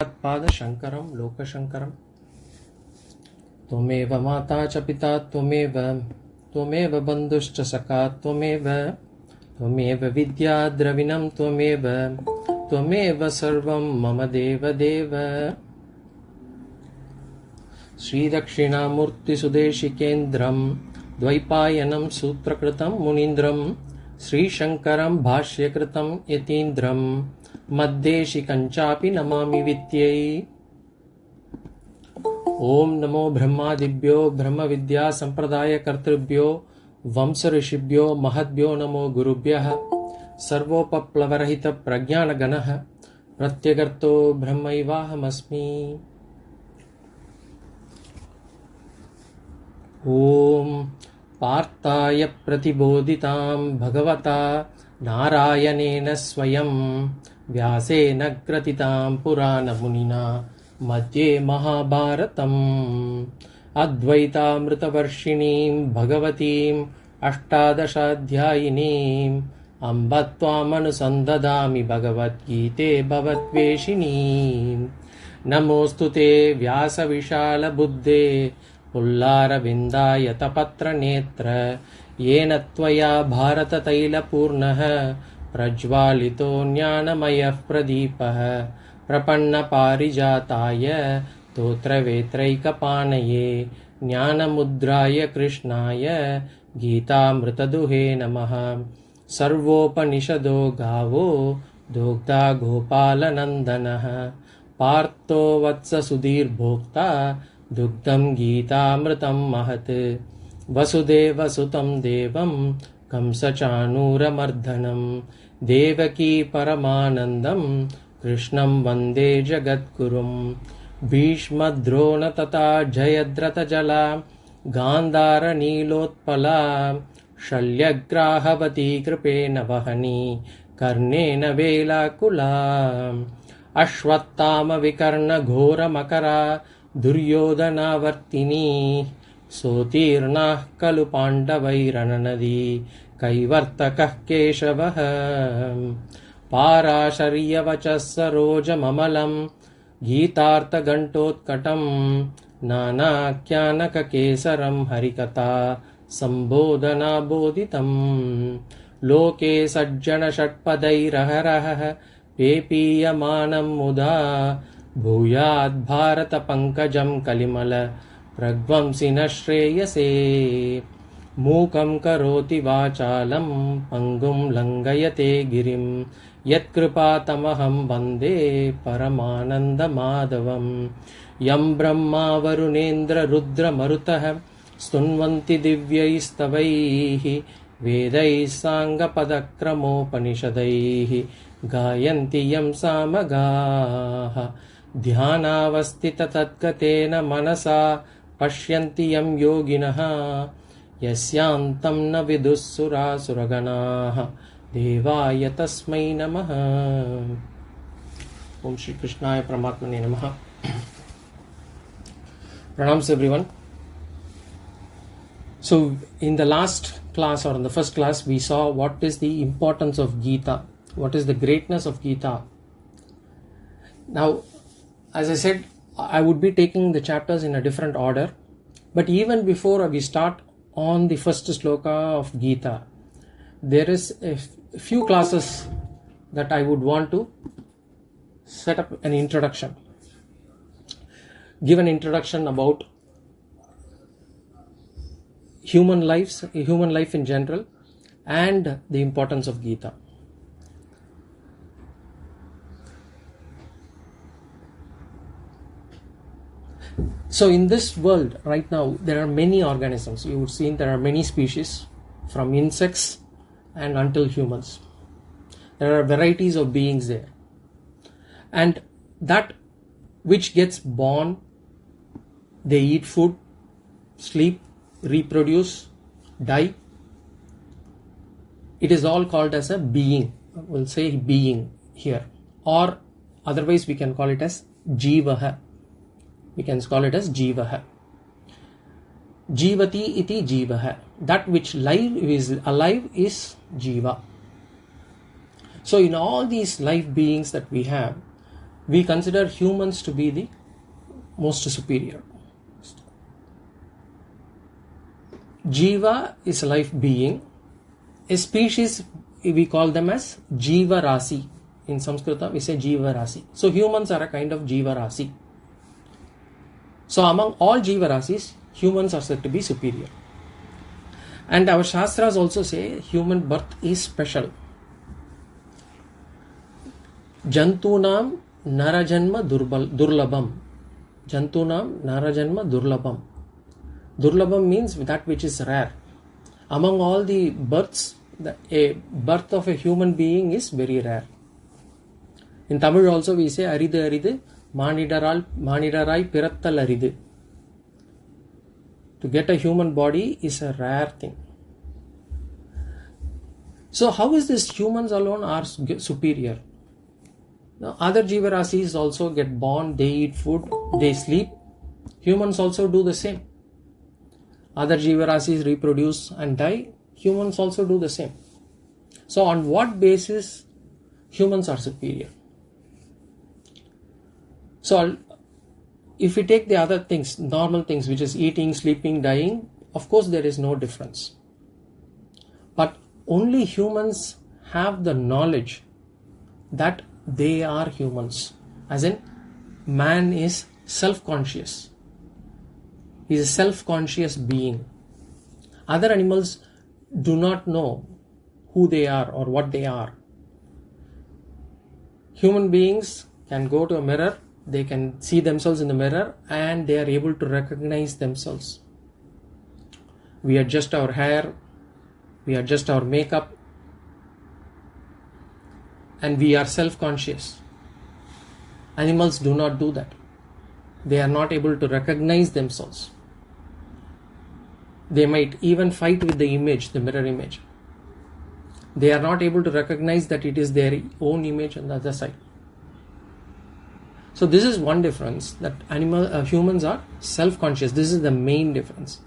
पादशङ्करं लोकशङ्करं त्वमेव माता च पिता त्वमेव बन्धुश्च सखा त्वमेव विद्या द्रविणं त्वमेव सर्वं मम देव श्रीदक्षिणामूर्तिसुदेशिकेन्द्रं द्वैपायनं सूत्रकृतं मुनीन्द्रं श्रीशङ्करं भाष्यकृतं यतीन्द्रं मद्देशिकञ्चापि नमामि वित्यै। ॐ नमो ब्रह्मादिभ्यो ब्रह्मविद्या सम्प्रदायकर्तृभ्यो वंशऋषिभ्यो महद्भ्यो नमो गुरुभ्यः। सर्वोपप्लवरहितप्रज्ञानगणः प्रत्यगर्तो ब्रह्मैवाहमस्मि। ॐ पार्थाय प्रतिबोधितां भगवता नारायणेन स्वयं व्यासेन ग्रथितां पुराणमुनिना मध्ये महाभारतम् अद्वैतामृतवर्षिणीं भगवतीम् अष्टादशाध्यायिनीम् अम्ब त्वामनुसन्दधामि भगवद्गीते भवद्वेषिणीम्। नमोऽस्तु ते व्यासविशालबुद्धे पुल्लारविन्दायतपत्रनेत्र येन त्वया भारततैलपूर्णः प्रज्वालितो ज्ञानमयः प्रदीपः प्रपन्नपारिजाताय स्तोत्रवेत्रैकपाणये ज्ञानमुद्राय कृष्णाय गीतामृतदुहे नमः। सर्वोपनिषदो गावो दोग्धा गोपालनन्दनः पार्थो वत्ससुधीर्भोक्ता दुग्धं गीतामृतं महत्। वसुदेवसुतं देवं कंसचाणूरमर्दनं देवकी परमानन्दं कृष्णं वन्दे जगद्गुरुं। भीष्मद्रोण तथा जयद्रथजला गान्धारनीलोत्पला शल्यग्राहवती कृपेण वहनी कर्णेन वेलाकुला। अश्वत्थामविकर्णघोरमकरा दुर्योधनावर्तिनी सोत्तीर्णाः खलु पाण्डवैरणनदी कैवर्तकः केशवः। पाराशर्यवचः सरोजममलं गीतार्थघण्टोत्कटं नानाख्यानककेसरं हरिकथा सम्बोधनाबोधितं। लोके सज्जनषट्पदैरहरः पेपीयमानं मुदा भूयाद्भारतपङ्कजं कलिमल प्रध्वंसिनः श्रेयसे। मूकं करोति वाचालं पङ्गुं लङ्घयते गिरिं यत्कृपातमहं वन्दे परमानन्दमाधवम्। यं ब्रह्मा वरुणेन्द्ररुद्रमरुतः स्तुन्वन्ति दिव्यैस्तवैः वेदैः साङ्गपदक्रमोपनिषदैः गायन्ति यं सामगाः। ध्यानावस्थिततद्गतेन मनसा पश्यन्ति यं योगिनः यस्यान्तं न विदुःसुरासुरगणाः देवाय तस्मै नमः। ओम श्री कृष्णाय परमात्मने नमः। Pranams everyone. So in the last class or in the first class we saw what is the importance of Gita, what is the greatness of Gita. Now as I said, I would be taking the chapters in a different order, but even before we start on the first sloka of Gita, there is a few classes that I would want to set up an introduction, give an introduction about human life in general, and the importance of Gita. So in this world right now there are many organisms. You would see there are many species, from insects and until humans. There are varieties of beings there, and that which gets born, they eat food, sleep, reproduce, die, it is all called as a being. We'll say being here, or otherwise we can call it as jivaha. We can call it as jivaha. Jivati iti jivaha. That which is alive is jiva. So in all these life beings that we have, we consider humans to be the most superior. Jiva is a life being. A species, we call them as Jiva Rasi. In Sanskrit, we say Jiva Rasi. So humans are a kind of Jiva Rasi. So among all Jiva Rasis, humans are said to be superior. And our Shastras also say human birth is special. Jantunam Narajanma Durlabam. Jantunam Narajanma Durlabam. Durlabam means that which is rare. Among all the births, a birth of a human being is very rare. In Tamil also we say Aridu Aridu Manidarai Pirattal Aridu. To get a human body is a rare thing. So how is this humans alone are superior? Now other Jiva Rasis also get born, they eat food, they sleep. Humans also do the same. Other Jiva Rasis reproduce and die. Humans also do the same. So on what basis humans are superior? So if we take the other things, normal things, which is eating, sleeping, dying, of course there is no difference. But only humans have the knowledge that they are humans. As in, man is self-conscious. He is a self-conscious being. Other animals do not know who they are or what they are. Human beings can go to a mirror, they can see themselves in the mirror and they are able to recognize themselves. We adjust our hair, we adjust our makeup, and we are self-conscious. Animals do not do that. They are not able to recognize themselves. They might even fight with the image, the mirror image. They are not able to recognize that it is their own image on the other side. So this is one difference, that humans are self-conscious. This is the main difference.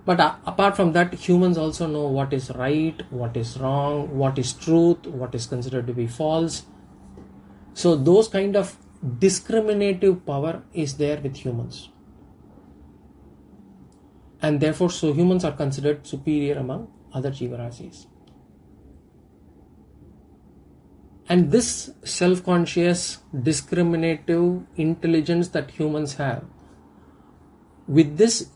But apart from that, humans also know what is right, what is wrong, what is truth, what is considered to be false. So those kind of discriminative power is there with humans. And therefore, so humans are considered superior among other Jiva Rasis. And this self-conscious, discriminative intelligence that humans have, with these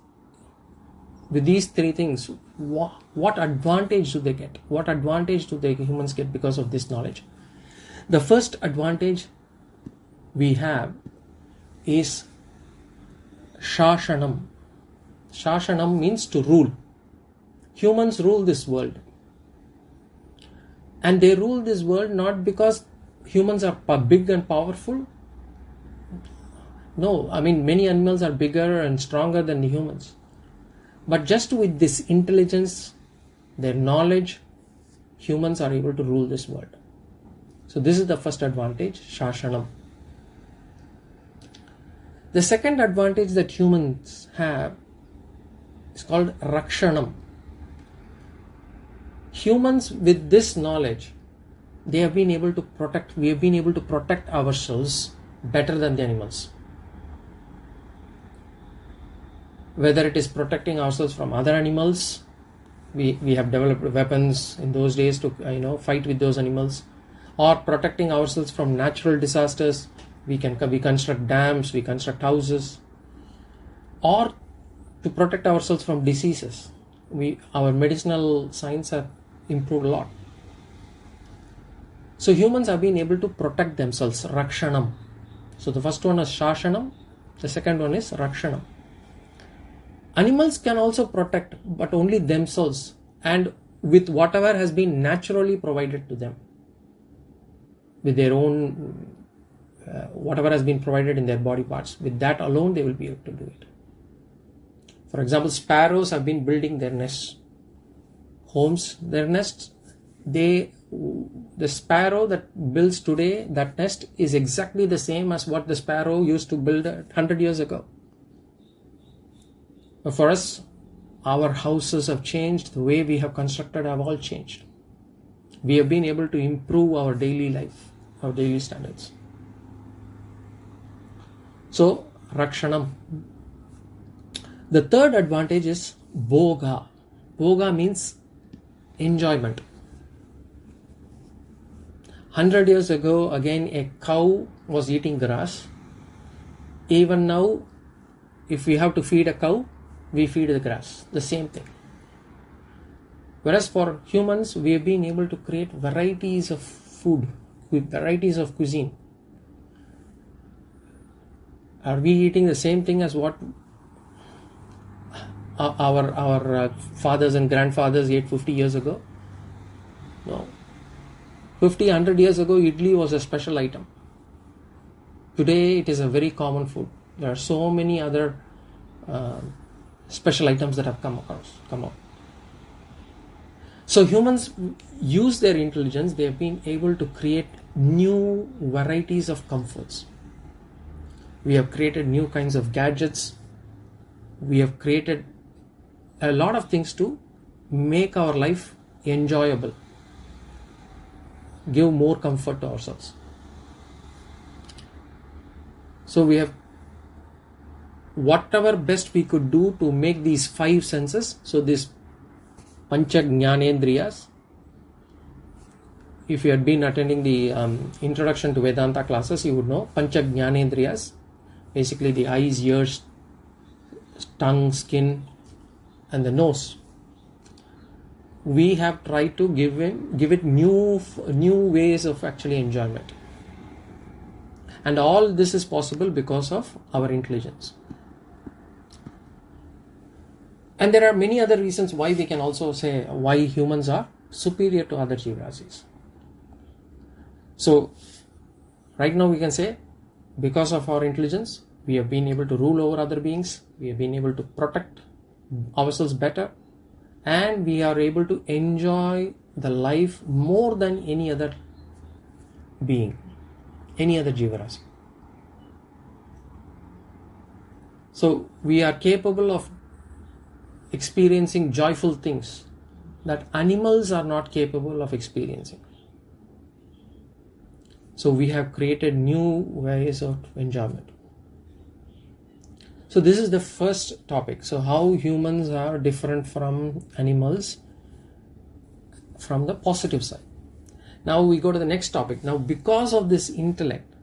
three things, what advantage do they get? What advantage do the humans get because of this knowledge? The first advantage we have is Shashanam. Shashanam means to rule. Humans rule this world. And they rule this world not because humans are big and powerful. No, I mean many animals are bigger and stronger than the humans. But just with this intelligence, their knowledge, humans are able to rule this world. So this is the first advantage, Shashanam. The second advantage that humans have is called Rakshanam. Humans with this knowledge, we have been able to protect ourselves better than the animals. Whether it is protecting ourselves from other animals, we have developed weapons in those days to fight with those animals, or protecting ourselves from natural disasters. We construct dams, we construct houses, or to protect ourselves from diseases. Our medicinal science have improved a lot. So humans have been able to protect themselves, Rakshanam. So the first one is Shashanam, the second one is Rakshanam. Animals can also protect, but only themselves and with whatever has been naturally provided to them. With their own, whatever has been provided in their body parts. With that alone, they will be able to do it. For example, sparrows have been building their nests, homes, their nests. The sparrow that builds today, that nest is exactly the same as what the sparrow used to build 100 years ago. But for us, our houses have changed, the way we have constructed have all changed. We have been able to improve our daily life our daily standards. So, Rakshanam. The third advantage is Bhoga. Bhoga means enjoyment. 100 years ago, again, a cow was eating grass. Even now, if we have to feed a cow, we feed the grass. The same thing. Whereas for humans, we have been able to create varieties of food, with varieties of cuisine. Are we eating the same thing as what our fathers and grandfathers ate 50 years ago? No. 50, 100 years ago, idli was a special item. Today, it is a very common food. There are so many other special items that have come out. So humans use their intelligence. They have been able to create new varieties of comforts. We have created new kinds of gadgets. We have created a lot of things to make our life enjoyable, give more comfort to ourselves. So we have whatever best we could do to make these five senses. So these Pancha Jnanendriyas. If you had been attending the introduction to Vedanta classes, you would know Pancha Jnanendriyas. Basically the eyes, ears, tongue, skin and the nose. We have tried to give it new ways of actually enjoyment. And all this is possible because of our intelligence. And there are many other reasons why we can also say why humans are superior to other Jeevarasis. So, right now we can say, because of our intelligence, we have been able to rule over other beings, we have been able to protect ourselves better, and we are able to enjoy the life more than any other being, any other Jeevarasi. So, we are capable of experiencing joyful things that animals are not capable of experiencing. So we have created new ways of enjoyment. So this is the first topic. So how humans are different from animals from the positive side. Now we go to the next topic. Now because of this intellect,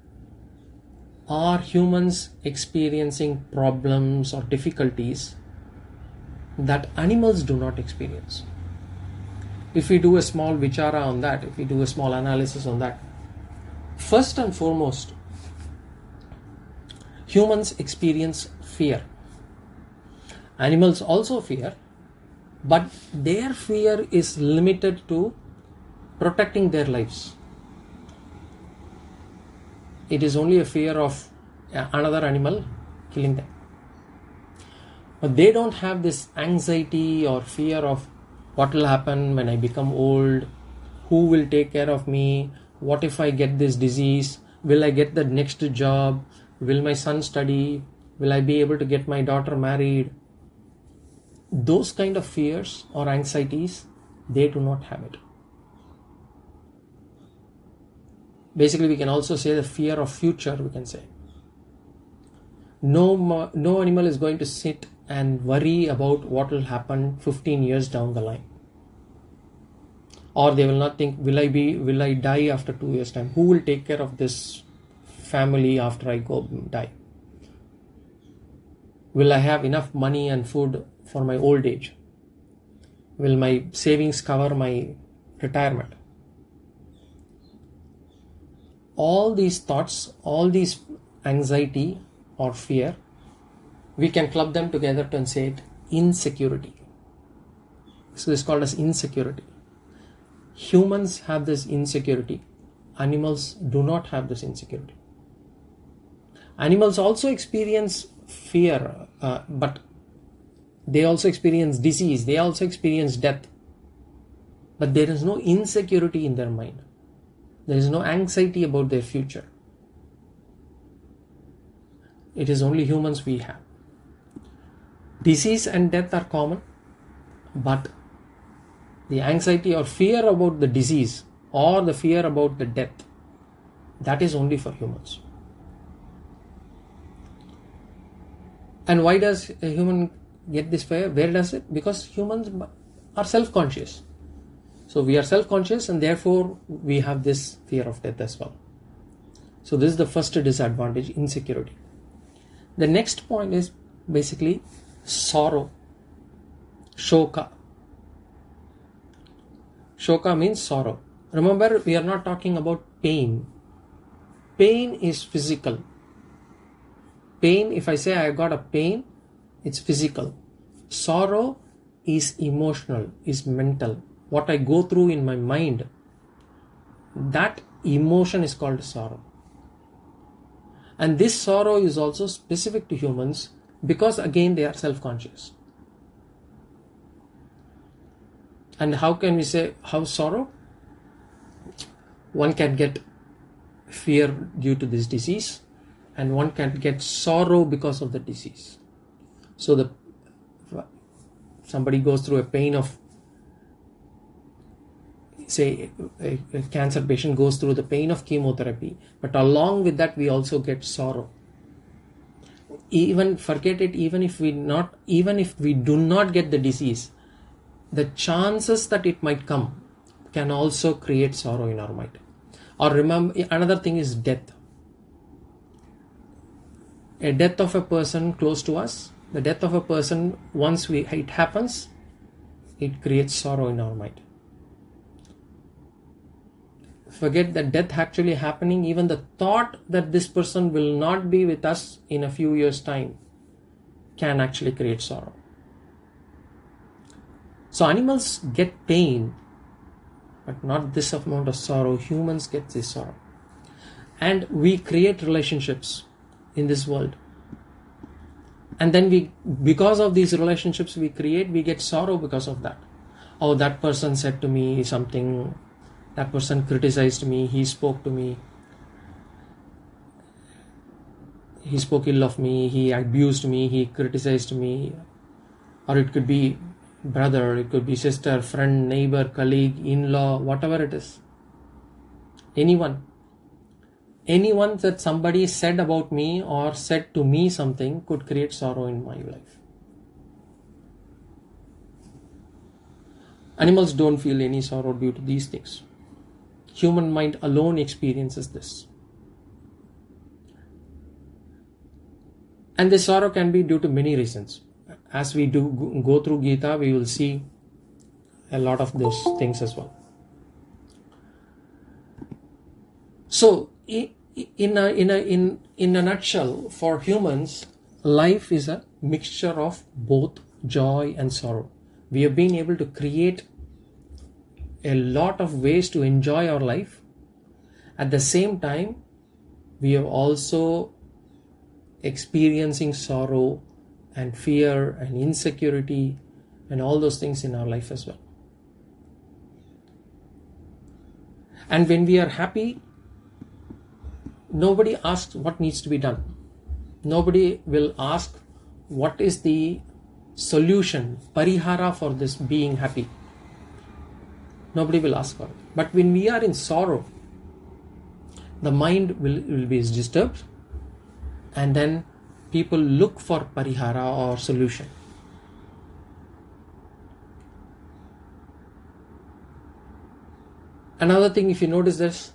are humans experiencing problems or difficulties that animals do not experience? If we do a small vichara on that, if we do a small analysis on that, first and foremost, humans experience fear. Animals also fear, but their fear is limited to protecting their lives. It is only a fear of another animal killing them. But they don't have this anxiety or fear of what will happen when I become old, who will take care of me, what if I get this disease, will I get the next job, will my son study, will I be able to get my daughter married. Those kind of fears or anxieties, they do not have it. Basically, we can also say the fear of future, we can say. No animal is going to sit and worry about what will happen 15 years down the line. Or they will not think, will I die after 2 years' time? Who will take care of this family after I die? Will I have enough money and food for my old age? Will my savings cover my retirement? All these thoughts, all these anxiety or fear, we can club them together to say it insecurity. So this is called as insecurity. Humans have this insecurity. Animals do not have this insecurity. Animals also experience fear, but they also experience disease. They also experience death. But there is no insecurity in their mind. There is no anxiety about their future. It is only humans we have. Disease and death are common, but the anxiety or fear about the disease or the fear about the death, That is only for humans. And why does a human get this fear? Where does it? Because humans are self-conscious. So we are self-conscious, and therefore we have this fear of death as well. So this is the first disadvantage, insecurity. The next point is basically sorrow. Shoka. Shoka means sorrow. Remember, we are not talking about pain. Pain is physical. Pain, if I say I got a pain, it's physical. Sorrow is emotional, is mental. What I go through in my mind, that emotion is called sorrow. And this sorrow is also specific to humans because again they are self-conscious. And how can we say how sorrow? One can get fear due to this disease, and one can get sorrow because of the disease. So somebody goes through a pain of, say, a cancer patient goes through the pain of chemotherapy, but along with that we also get sorrow. Even forget it, even if we do not get the disease, the chances that it might come can also create sorrow in our mind. Or remember, another thing is death. A death of a person close to us, the death of a person, once it happens, it creates sorrow in our mind. Forget that death actually happening, even the thought that this person will not be with us in a few years' time can actually create sorrow. So animals get pain, but not this amount of sorrow. Humans get this sorrow. And we create relationships in this world. And then because of these relationships we create, we get sorrow because of that. Oh, that person said to me something, that person criticized me, he spoke to me, he spoke ill of me, he abused me, he criticized me. Or it could be brother, it could be sister, friend, neighbor, colleague, in-law, whatever it is. Anyone that somebody said about me or said to me something could create sorrow in my life. Animals don't feel any sorrow due to these things. Human mind alone experiences this. And this sorrow can be due to many reasons. As we go through Gita, we will see a lot of those things as well. So, in a nutshell, for humans, life is a mixture of both joy and sorrow. We have been able to create a lot of ways to enjoy our life. At the same time, we are also experiencing sorrow and fear and insecurity and all those things in our life as well. And when we are happy, nobody asks what needs to be done. Nobody will ask what is the solution, parihara for this being happy. Nobody will ask for it. But when we are in sorrow, the mind will be disturbed, and then people look for parihara or solution. Another thing, if you notice this,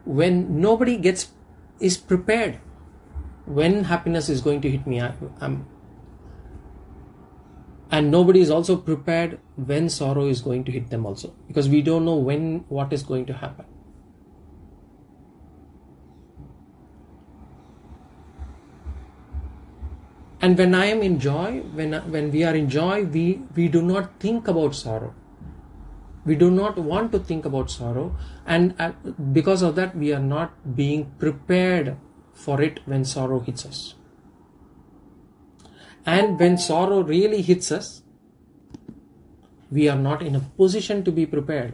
when nobody is prepared when happiness is going to hit me, and nobody is also prepared when sorrow is going to hit them also, because we don't know what is going to happen. And when I am in joy, when we are in joy, we do not think about sorrow. We do not want to think about sorrow, and because of that we are not being prepared for it when sorrow hits us. And when sorrow really hits us, we are not in a position to be prepared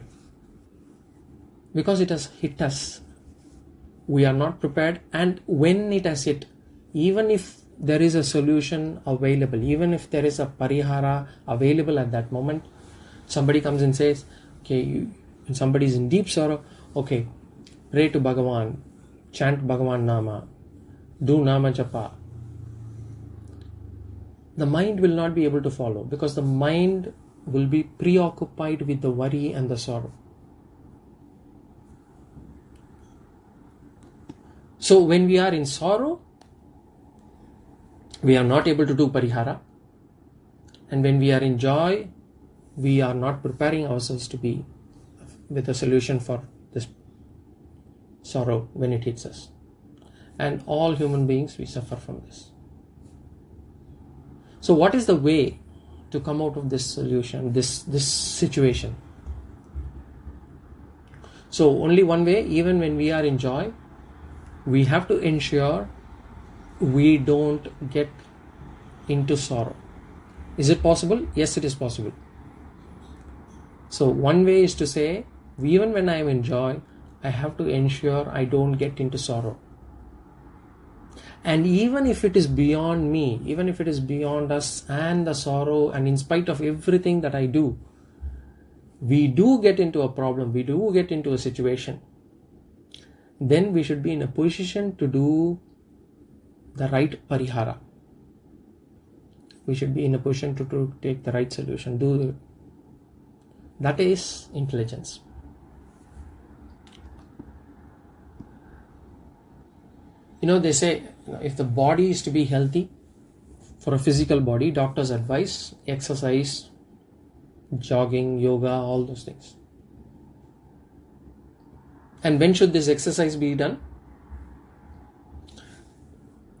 because it has hit us. We are not prepared, and when it has hit, even if there is a solution available, even if there is a parihara available at that moment, somebody comes and says, okay, when somebody is in deep sorrow, okay, pray to Bhagavan, chant Bhagavan Nama, do Nama Japa, the mind will not be able to follow, because the mind will be preoccupied with the worry and the sorrow. So when we are in sorrow, we are not able to do parihara. And when we are in joy, we are not preparing ourselves to be with a solution for this sorrow when it hits us. And all human beings, we suffer from this. So what is the way to come out of this solution, this situation? So only one way. Even when we are in joy, we have to ensure we don't get into sorrow. Is it possible? Yes, it is possible. So one way is to say, even when I am in joy, I have to ensure I don't get into sorrow. And even if it is beyond me, even if it is beyond us and the sorrow, and in spite of everything that I do, we do get into a problem, we do get into a situation, then we should be in a position to do the right parihara. We should be in a position to take the right solution. That is intelligence. They say, if the body is to be healthy, for a physical body, doctors advise exercise, jogging, yoga, all those things. And when should this exercise be done?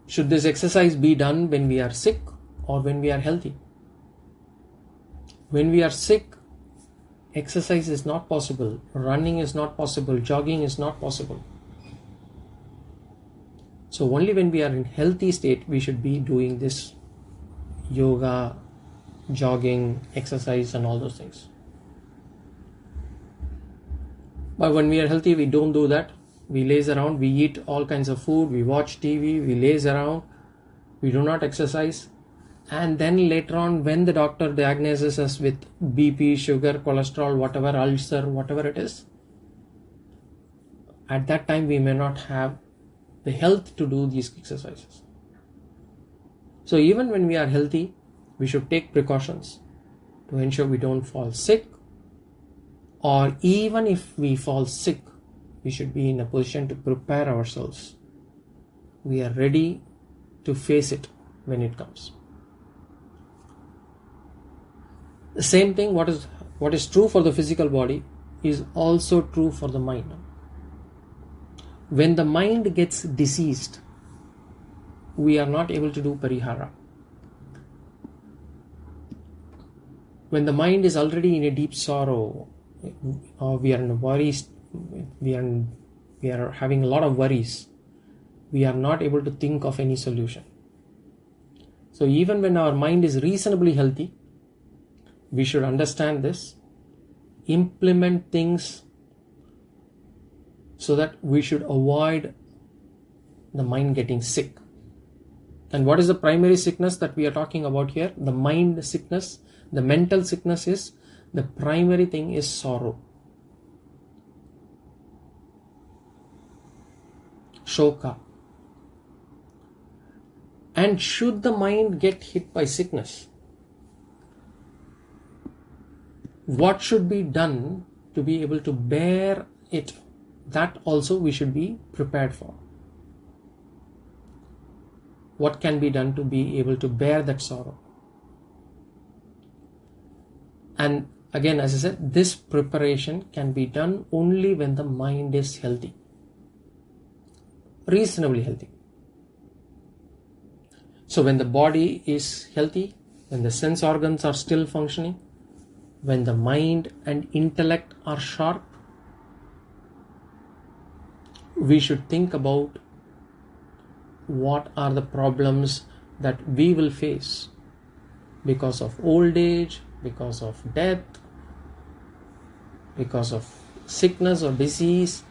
Should this exercise be done when we are sick or when we are healthy? When we are sick, exercise is not possible, running is not possible, jogging is not possible. So only when we are in healthy state, we should be doing this yoga, jogging, exercise and all those things. But when we are healthy, we don't do that. We laze around, we eat all kinds of food, we watch TV, we laze around, we do not exercise. And then later on, when the doctor diagnoses us with BP, sugar, cholesterol, whatever, ulcer, whatever it is, at that time we may not have the health to do these exercises. So even when we are healthy, we should take precautions to ensure we don't fall sick, or even if we fall sick, we should be in a position to prepare ourselves. We are ready to face it when it comes. The same thing, what is true for the physical body is also true for the mind. When the mind gets diseased, we are not able to do parihara. When the mind is already in a deep sorrow, or we are in a worry, we are having a lot of worries, we are not able to think of any solution. So even when our mind is reasonably healthy, we should understand this, implement things so that we should avoid the mind getting sick. And what is the primary sickness that we are talking about here? The mind sickness, the mental sickness is, the primary thing is sorrow. Shoka. And should the mind get hit by sickness, what should be done to be able to bear it? That also we should be prepared for. What can be done to be able to bear that sorrow? And again, as I said, this preparation can be done only when the mind is healthy, reasonably healthy. So when the body is healthy, when the sense organs are still functioning, when the mind and intellect are sharp, we should think about what are the problems that we will face because of old age, because of death, because of sickness or disease.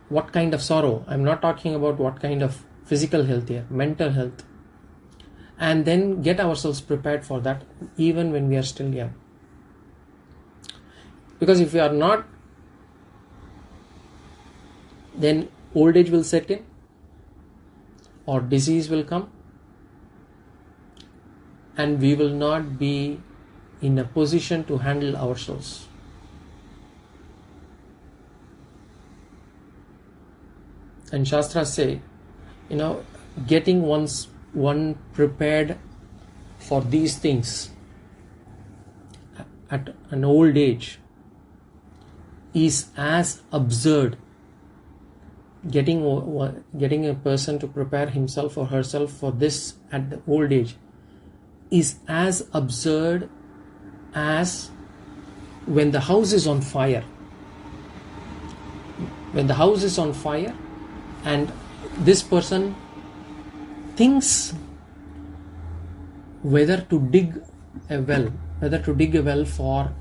What kind of sorrow? I'm not talking about what kind of physical health here, mental health. And then get ourselves prepared for that even when we are still young. Because if we are not, then old age will set in, or disease will come, and we will not be in a position to handle ourselves. And Shastras say, getting one prepared for these things at an old age is as absurd. Getting a person to prepare himself or herself for this at the old age is as absurd as when the house is on fire. When the house is on fire and this person thinks whether to dig a well for,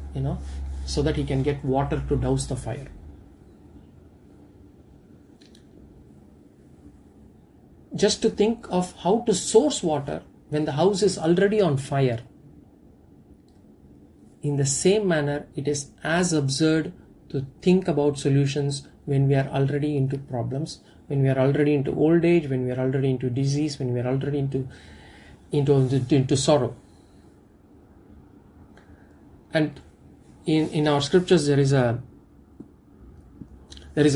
so that he can get water to douse the fire. Just to think of how to source water when the house is already on fire. In the same manner, it is as absurd to think about solutions when we are already into problems, when we are already into old age, when we are already into disease, when we are already into sorrow. And in our scriptures there is a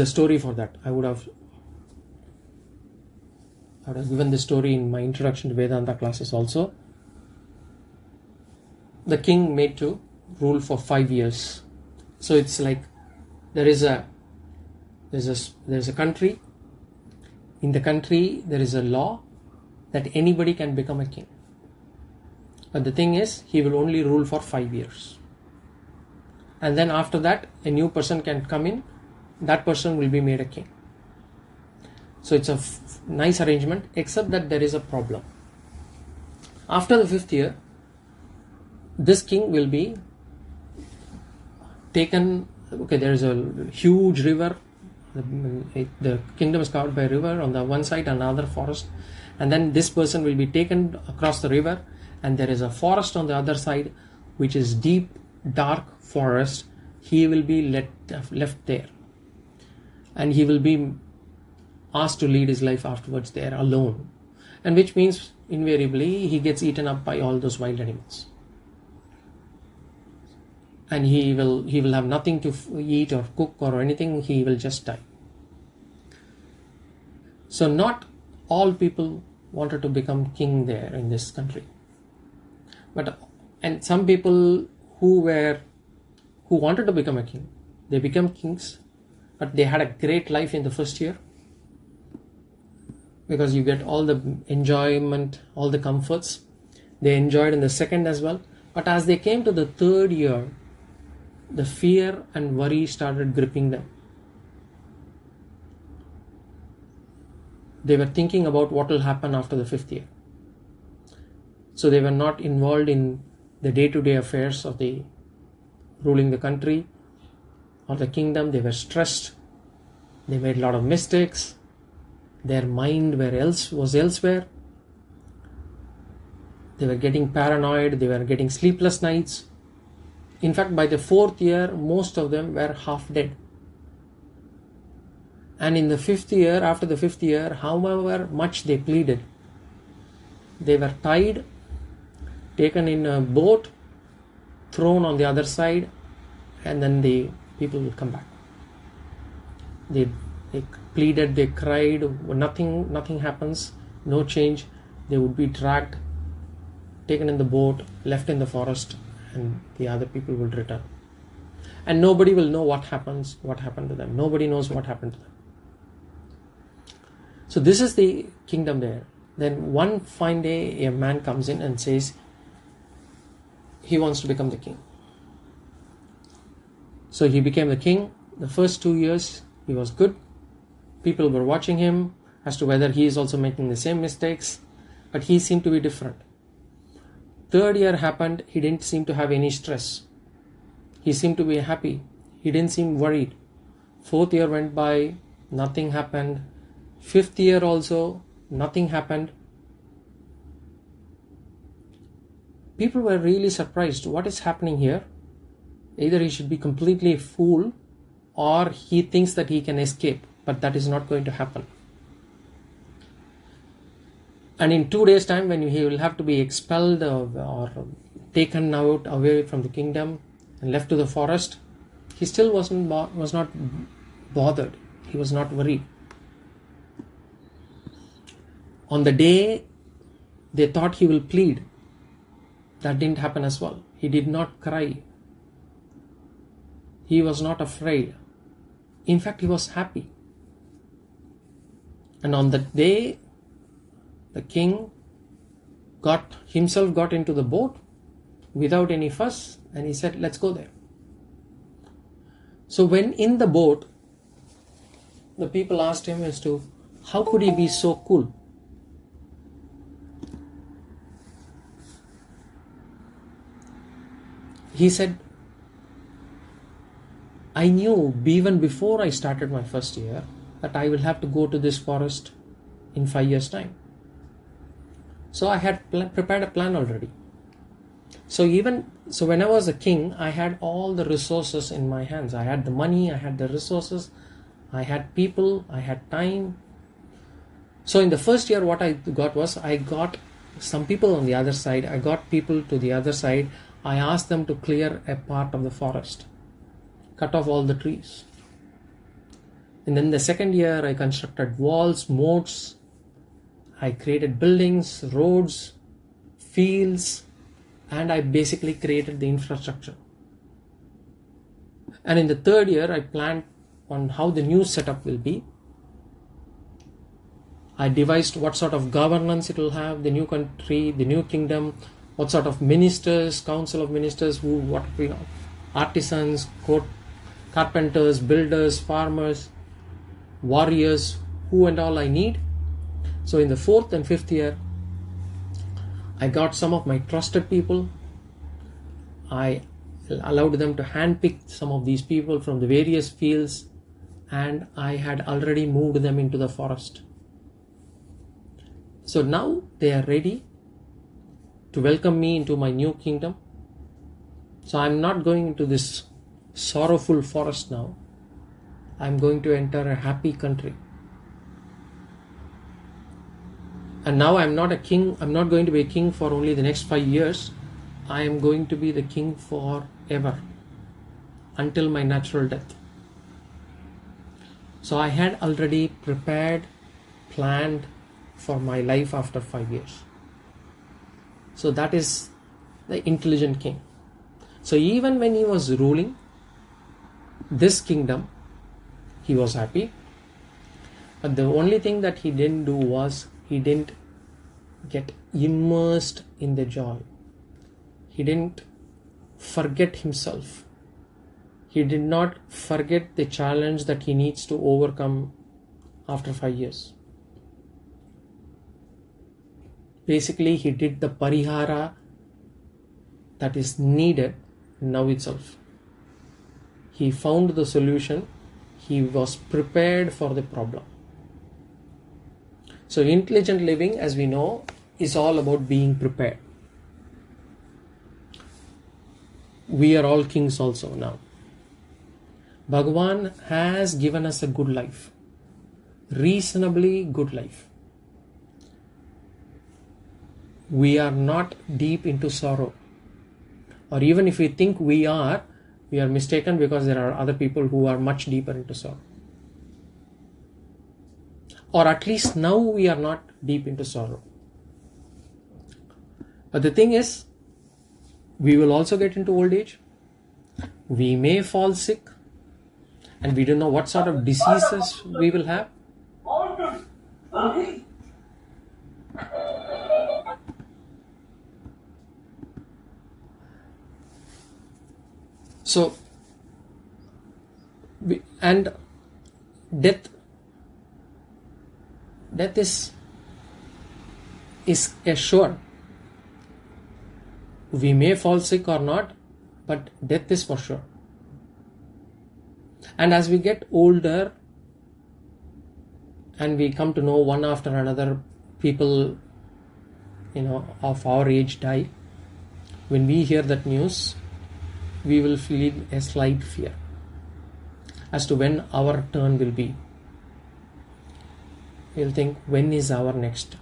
story for that. I would have given this story in my introduction to Vedanta classes also. The king made to rule for 5 years. So it's like there's a country. In the country there is a law that anybody can become a king. But the thing is, he will only rule for 5 years. And then after that, a new person can come in. That person will be made a king. So it's a nice arrangement, except that there is a problem. After the 5th year, this king will be taken. Okay, there is a huge river. The kingdom is covered by a river on the one side, another forest. And then this person will be taken across the river, and there is a forest on the other side, which is deep, dark forest. He will be left there. And he will be asked to lead his life afterwards there alone, and which means invariably he gets eaten up by all those wild animals, and he will have nothing to eat or cook or anything. He will just die. So not all people wanted to become king there in this country, and some people who wanted to become a king, they became kings, but they had a great life in the first year, because you get all the enjoyment, all the comforts. They enjoyed in the second as well. But as they came to the 3rd year, the fear and worry started gripping them. They were thinking about what will happen after the 5th year. So they were not involved in the day-to-day affairs of the ruling the country or the kingdom. They were stressed. They made a lot of mistakes. Their mind was elsewhere. They were getting paranoid. They were getting sleepless nights. In fact, by the 4th year, most of them were half dead. And in the 5th year, after the 5th year, however much they pleaded, they were tied, taken in a boat, thrown on the other side, and then the people will come back. They pleaded, they cried, nothing happens, no change. They would be dragged, taken in the boat, left in the forest, and the other people would return. And nobody will know what happened to them. Nobody knows what happened to them. So this is the kingdom there. Then one fine day, a man comes in and says he wants to become the king. So he became the king. The first 2 years he was good. People were watching him as to whether he is also making the same mistakes, but he seemed to be different. 3rd year happened, he didn't seem to have any stress. He seemed to be happy. He didn't seem worried. 4th year went by, nothing happened. 5th year also, nothing happened. People were really surprised. What is happening here? Either he should be completely a fool, or he thinks that he can escape but that is not going to happen. And in 2 days' time, when he will have to be expelled or taken out away from the kingdom and left to the forest, he still was not bothered. He was not worried. On the day they thought he will plead, that didn't happen as well. He did not cry. He was not afraid. In fact, he was happy. And on that day, the king got into the boat without any fuss, and he said, let's go there. So when in the boat, the people asked him as to how could he be so cool? He said, I knew even before I started my first year that I will have to go to this forest in 5 years' time. So I had prepared a plan already. So when I was a king, I had all the resources in my hands. I had the money, I had the resources, I had people, I had time. So in the first year, what I got was, I got some people on the other side. I got people to the other side. I asked them to clear a part of the forest, cut off all the trees. And then the second year, I constructed walls, moats. I created buildings, roads, fields, and I basically created the infrastructure. And in the third year, I planned on how the new setup will be. I devised what sort of governance it will have, the new country, the new kingdom, what sort of ministers, council of ministers, artisans, carpenters, builders, farmers, warriors, who and all I need. So in the fourth and fifth year, I got some of my trusted people. I allowed them to handpick some of these people from the various fields, and I had already moved them into the forest. So now they are ready to welcome me into my new kingdom. So I'm not going into this sorrowful forest now. I'm going to enter a happy country. And now I'm not a king. I'm not going to be a king for only the next 5 years. I am going to be the king forever, until my natural death. So I had already prepared, planned for my life after 5 years. So that is the intelligent king. So even when he was ruling this kingdom, he was happy. But the only thing that he didn't do was, he didn't get immersed in the joy. He didn't forget himself. He did not forget the challenge that he needs to overcome after 5 years. Basically, he did the parihara that is needed now itself. He found the solution. He was prepared for the problem. So intelligent living, as we know, is all about being prepared. We are all kings also now. Bhagavan has given us a good life, reasonably good life. We are not deep into sorrow. Or even if we think we are mistaken, because there are other people who are much deeper into sorrow. Or at least now we are not deep into sorrow. But the thing is, we will also get into old age. We may fall sick, and we don't know what sort of diseases we will have. So, and death is assured. We may fall sick or not, but death is for sure. And as we get older and we come to know one after another, people of our age die, when we hear that news, we will feel a slight fear as to when our turn will be. We'll think, when is our next?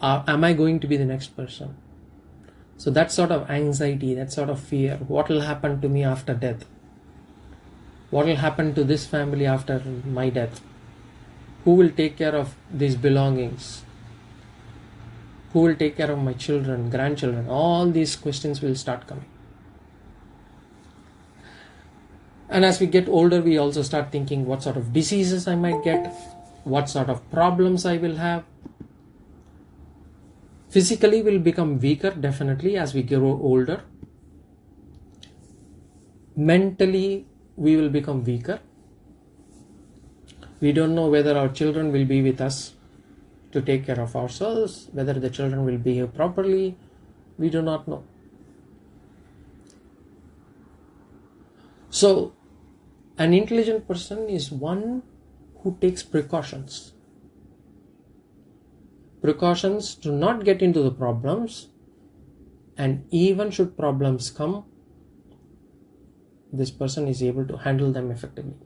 Am I going to be the next person? So that sort of anxiety, that sort of fear, what will happen to me after death? What will happen to this family after my death? Who will take care of these belongings? Who will take care of my children, grandchildren? All these questions will start coming. And as we get older, we also start thinking what sort of diseases I might get, what sort of problems I will have. Physically, we'll become weaker, definitely, as we grow older. Mentally, we will become weaker. We don't know whether our children will be with us to take care of ourselves, whether the children will behave properly. We do not know. So, an intelligent person is one who takes precautions. Precautions to not get into the problems, and even should problems come, this person is able to handle them effectively.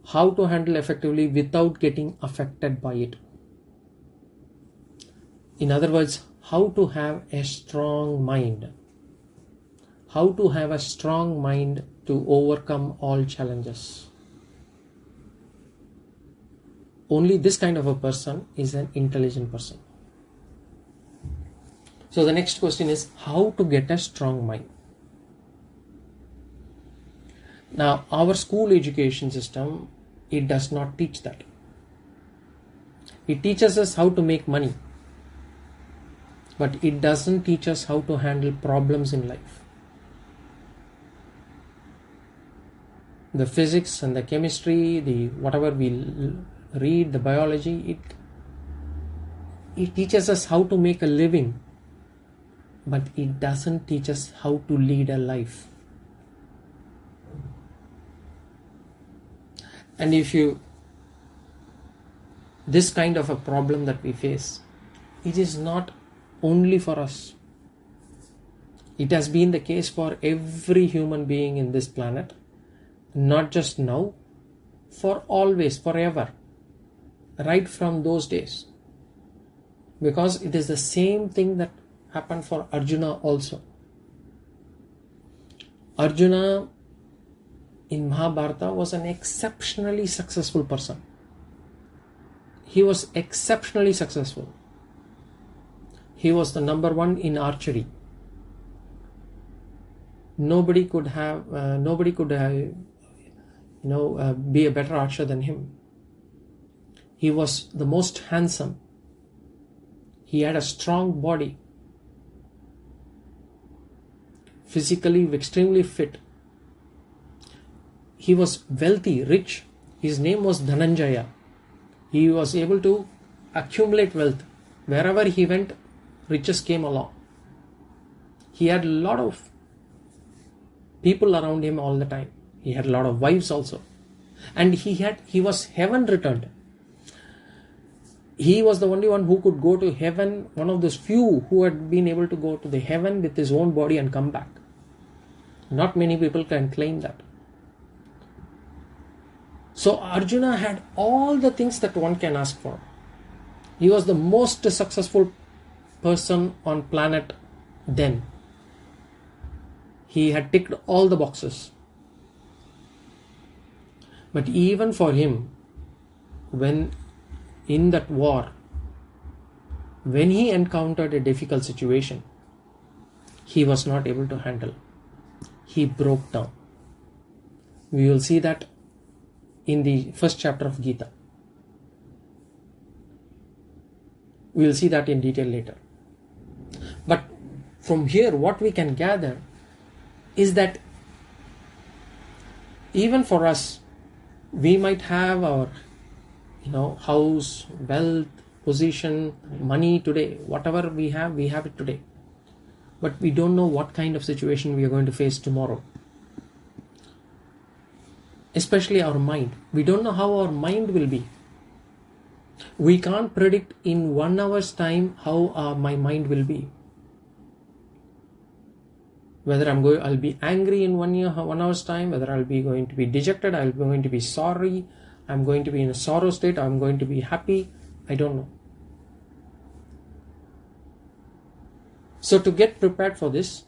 How to handle effectively without getting affected by it. In other words, how to have a strong mind. How to have a strong mind to overcome all challenges. Only this kind of a person is an intelligent person. So the next question is, how to get a strong mind? Now, our school education system, it does not teach that. It teaches us how to make money, but it doesn't teach us how to handle problems in life. The physics and the chemistry, the whatever we read, the biology, it teaches us how to make a living, but it doesn't teach us how to lead a life. And this kind of a problem that we face, it is not only for us. It has been the case for every human being in this planet, not just now, for always, forever, right from those days. Because it is the same thing that happened for Arjuna also. Arjuna in Mahabharata was an exceptionally successful person. He was exceptionally successful. He was the number one in archery. Nobody could be a better archer than him. He was the most handsome. He had a strong body. Physically extremely fit. He was wealthy, rich. His name was Dhananjaya. He was able to accumulate wealth. Wherever he went, riches came along. He had a lot of people around him all the time. He had a lot of wives also. And he was heaven returned. He was the only one who could go to heaven, one of those few who had been able to go to the heaven with his own body and come back. Not many people can claim that. So Arjuna had all the things that one can ask for. He was the most successful person on planet then. He had ticked all the boxes. But even for him, when in that war, when he encountered a difficult situation, he was not able to handle. He broke down. We will see that in the first chapter of Gita. We will see that in detail later. But from here, what we can gather is that even for us, we might have our house, wealth, position, money today. Whatever we have it today. But we don't know what kind of situation we are going to face tomorrow. Especially our mind. We don't know how our mind will be. We can't predict in 1 hour's time how my mind will be. Whether I'll be angry in 1 hour's time, whether I'll be going to be dejected, I'll be going to be sorry, I'm going to be in a sorrow state, I'm going to be happy, I don't know. So to get prepared for this,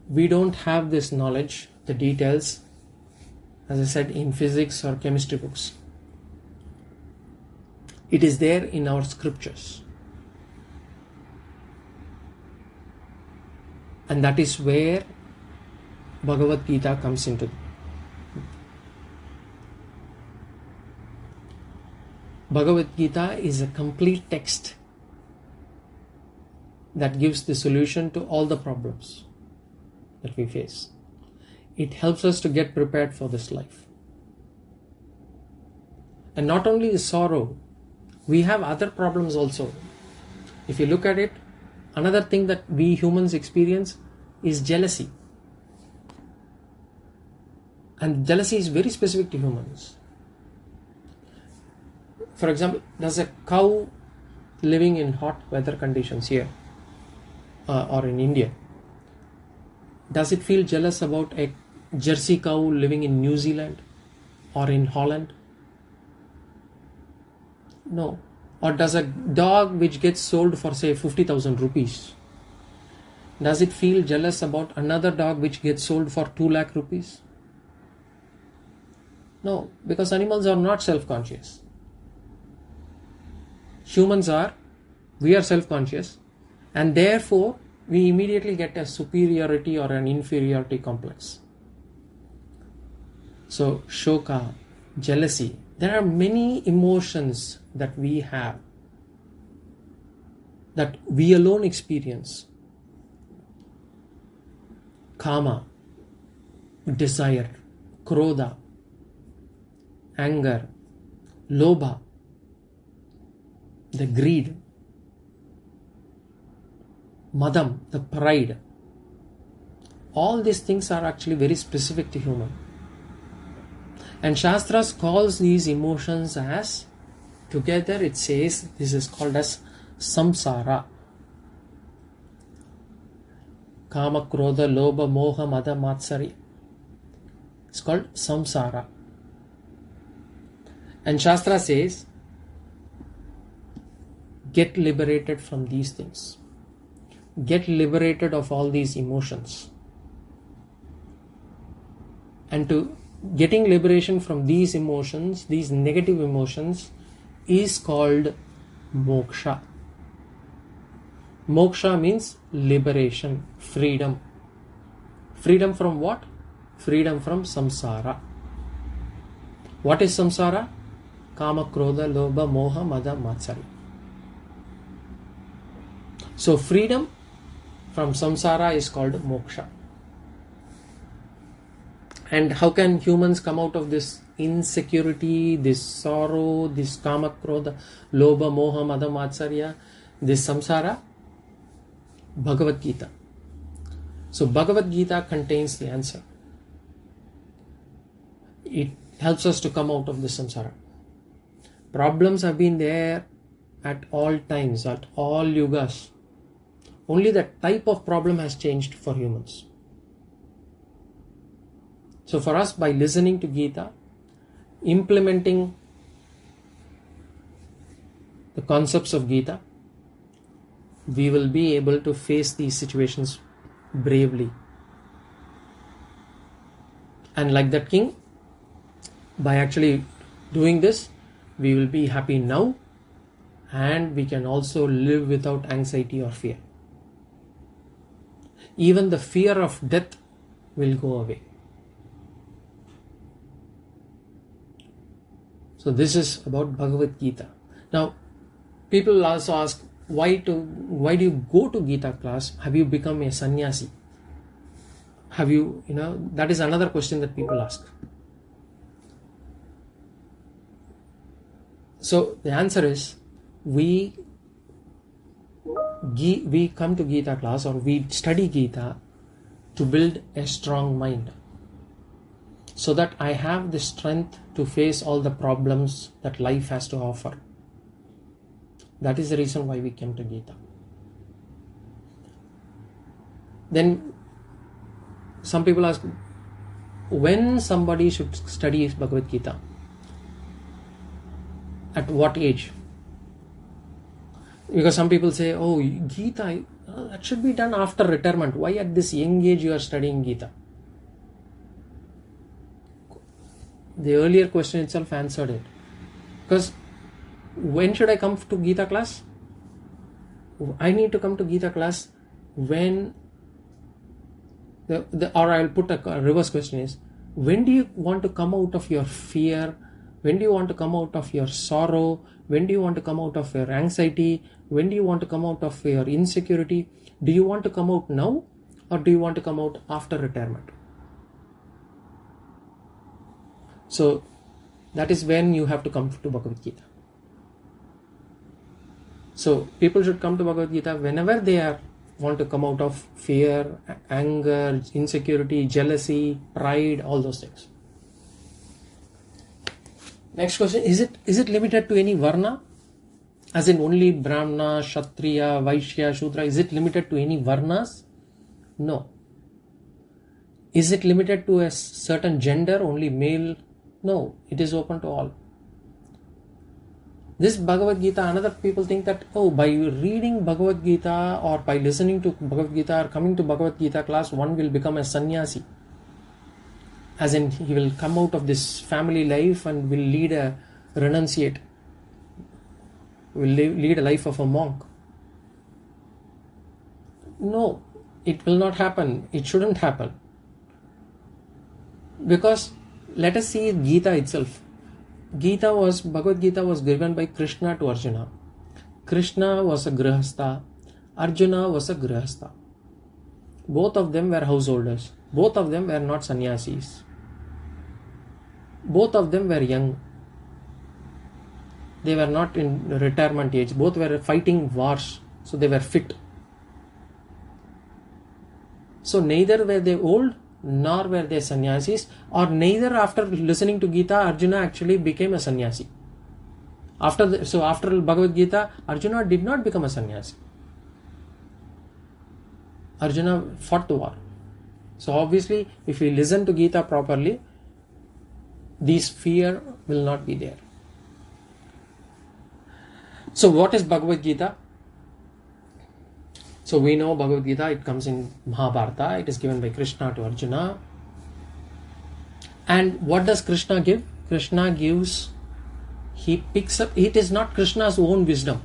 we don't have this knowledge, the details, as I said, in physics or chemistry books. It is there in our scriptures. And that is where Bhagavad Gita comes into. Bhagavad Gita is a complete text that gives the solution to all the problems that we face. It helps us to get prepared for this life. And not only is sorrow, we have other problems also. If you look at it, another thing that we humans experience is jealousy. And jealousy is very specific to humans. For example, does a cow living in hot weather conditions here or in India, does it feel jealous about a Jersey cow living in New Zealand or in Holland? No. Or does a dog which gets sold for say 50,000 rupees, does it feel jealous about another dog which gets sold for 2 lakh rupees? No, because animals are not self-conscious. Humans are, we are self-conscious, and therefore we immediately get a superiority or an inferiority complex. So shoka, jealousy, there are many emotions that we have, that we alone experience. Kama, desire, krodha, anger, lobha, the greed, madam, the pride. All these things are actually very specific to human. And Shastras calls these emotions as, together it says, this is called as Samsara. Kama, Krodha, Lobha, Moha, Mada, Matsari. It's called Samsara. And Shastra says, get liberated from these things. Get liberated of all these emotions. And to getting liberation from these emotions, these negative emotions, is called Moksha. Moksha means liberation, freedom. Freedom from what? Freedom from samsara. What is samsara? Kama, Krodha, Lobha, Moha, Mada, Matsari. So freedom from samsara is called moksha. And how can humans come out of this insecurity, this sorrow, this kama, krodha, lobha, moha, mada, matsarya, this samsara? Bhagavad Gita. So Bhagavad Gita contains the answer. It helps us to come out of this samsara. Problems have been there at all times, at all yugas. Only the type of problem has changed for humans. So for us, by listening to Gita, implementing the concepts of Gita, we will be able to face these situations bravely. And like that king, by actually doing this, we will be happy now, and we can also live without anxiety or fear. Even the fear of death will go away. So this is about Bhagavad Gita. Now, people also ask, why do you go to Gita class? Have you become a sannyasi? Have you, that is another question that people ask. So the answer is, we come to Gita class, or we study Gita to build a strong mind, so that I have the strength to face all the problems that life has to offer. That is the reason why we came to Gita. Then some people ask, when somebody should study Bhagavad Gita? At what age? Because some people say, oh, Gita, that should be done after retirement. Why at this young age you are studying Gita? The earlier question itself answered it. Because when should I come to Gita class? I need to come to Gita class when or I'll put a reverse question is, when do you want to come out of your fear? When do you want to come out of your sorrow? When do you want to come out of your anxiety? When do you want to come out of your insecurity? Do you want to come out now, or do you want to come out after retirement? So that is when you have to come to Bhagavad Gita. So people should come to Bhagavad Gita whenever they want to come out of fear, anger, insecurity, jealousy, pride, all those things. Next question, is it limited to any varna? As in only Brahmana, Kshatriya, Vaishya, Shudra? Is it limited to any varnas? No. Is it limited to a certain gender, only male? No, it is open to all. This Bhagavad Gita, another people think that, by reading Bhagavad Gita or by listening to Bhagavad Gita or coming to Bhagavad Gita class, one will become a sannyasi. As in, he will come out of this family life and will lead a renunciate, will lead a life of a monk. No, it will not happen. It shouldn't happen. Because let us see Gita itself. Bhagavad Gita was given by Krishna to Arjuna. Krishna was a grihastha. Arjuna was a grihastha. Both of them were householders. Both of them were not sannyasis. Both of them were young. They were not in retirement age. Both were fighting wars. So they were fit. So neither were they old, nor were they sannyasis, or neither after listening to Gita, Arjuna actually became a sannyasi. After Bhagavad Gita, Arjuna did not become a sannyasi. Arjuna fought the war. So obviously, if we listen to Gita properly, this fear will not be there. So what is Bhagavad Gita? So we know Bhagavad Gita, it comes in Mahabharata, it is given by Krishna to Arjuna. And what does Krishna give? Krishna gives, he picks up, it is not Krishna's own wisdom.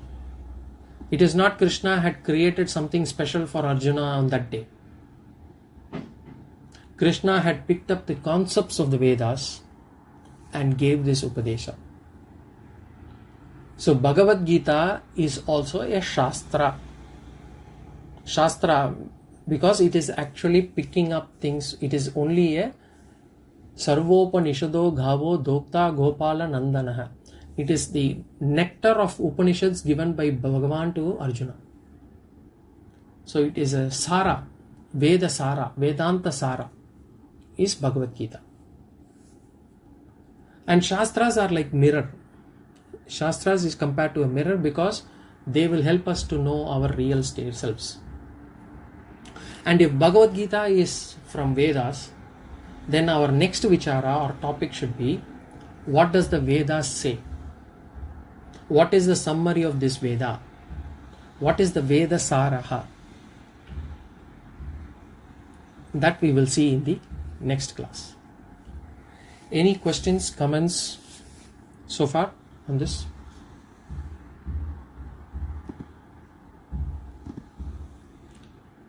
It is not Krishna had created something special for Arjuna on that day. Krishna had picked up the concepts of the Vedas and gave this Upadesha. So Bhagavad Gita is also a Shastra. Shastra, because it is actually picking up things, it is only a Sarvopanishado Ghavo Dokta Gopala Nandanaha. It is the nectar of Upanishads given by Bhagavan to Arjuna. So it is a Sara, Veda Sara, Vedanta Sara is Bhagavad Gita. And Shastras are like mirror. Shastras is compared to a mirror because they will help us to know our real state selves. And if Bhagavad Gita is from Vedas, then our next vichara or topic should be, what does the Vedas say? What is the summary of this Veda? What is the Veda Saraha? That we will see in the next class. Any questions, comments so far on this?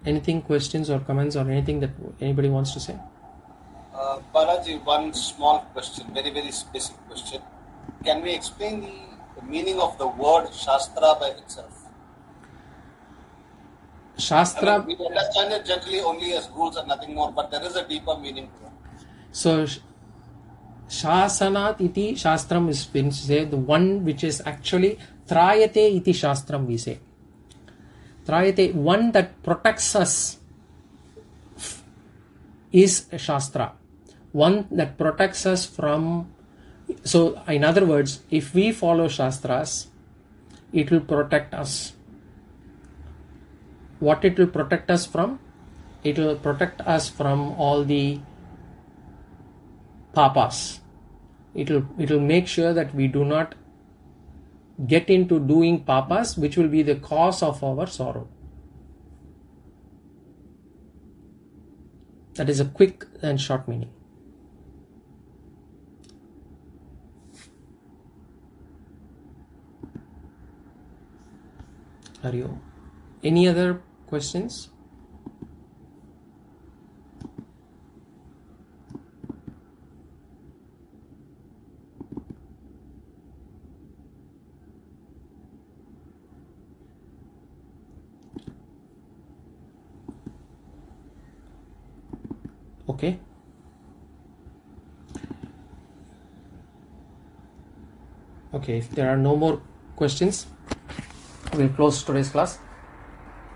Anything, questions or comments or anything that anybody wants to say? Balaji, one small question, very, very basic question. Can we explain the meaning of the word Shastra by itself? Shastra... we understand it generally only as rules and nothing more, but there is a deeper meaning to it. So, Shasanat iti Shastram is been said, the one which is actually Trayate iti Shastram we say. Trayate, one that protects us is a Shastra. One that protects us from... So, in other words, if we follow Shastras, it will protect us. What it will protect us from? It will protect us from all the papas. It will make sure that we do not get into doing papas, which will be the cause of our sorrow. That is a quick and short meaning. Hari Om. Any other questions? Okay. Okay, if there are no more questions, we'll close today's class.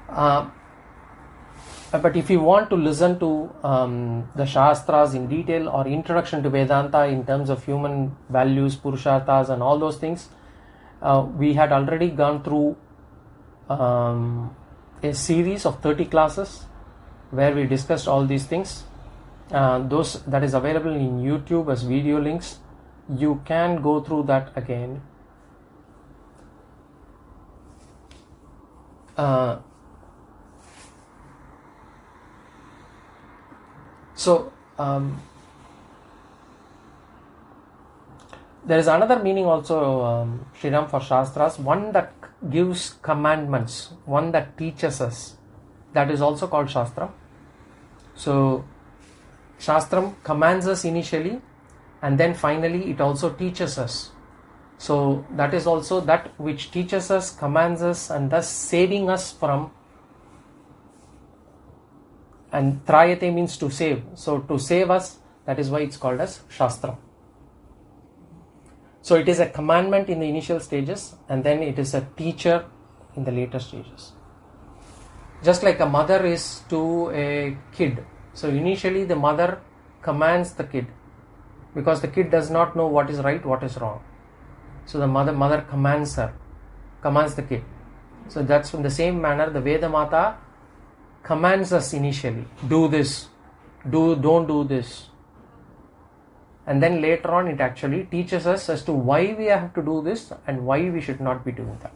But if you want to listen to the Shastras in detail, or introduction to Vedanta in terms of human values, Purusharthas and all those things, we had already gone through a series of 30 classes where we discussed all these things. Those that is available in YouTube as video links. You can go through that again. There is another meaning also, Sriram, for Shastras, one that gives commandments, one that teaches us. That is also called Shastra. So, Shastram commands us initially, and then finally it also teaches us. So, that is also that which teaches us, commands us, and thus saving us from. And Trayate means to save. So, to save us, that is why it's called as Shastra. So, it is a commandment in the initial stages, and then it is a teacher in the later stages. Just like a mother is to a kid. So, initially the mother commands the kid, because the kid does not know what is right, what is wrong. So, the mother commands the kid. So, that's in the same manner the Veda Mata commands us initially. Do this, don't do this. And then later on it actually teaches us as to why we have to do this and why we should not be doing that.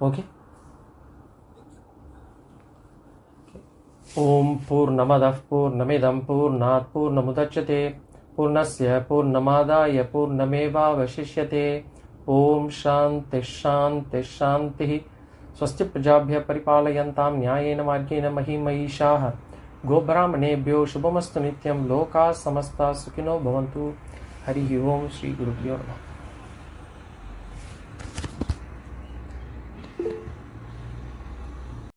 Okay? Om Purnamadah Purnamidam Purnat Purnamudachyate Purnasya Purnamadaya Purnameva Vashishyate. Om Shanti Shanti Shanti. Swasti Prajabhya Paripalayantam Nyayena Margena Mahimayishaha. Gobrahmanebhyo Shubhamastu Nityam Loka Samasta Sukhino Bhavantu. Hari Om Shri Gurubhyo Namaha.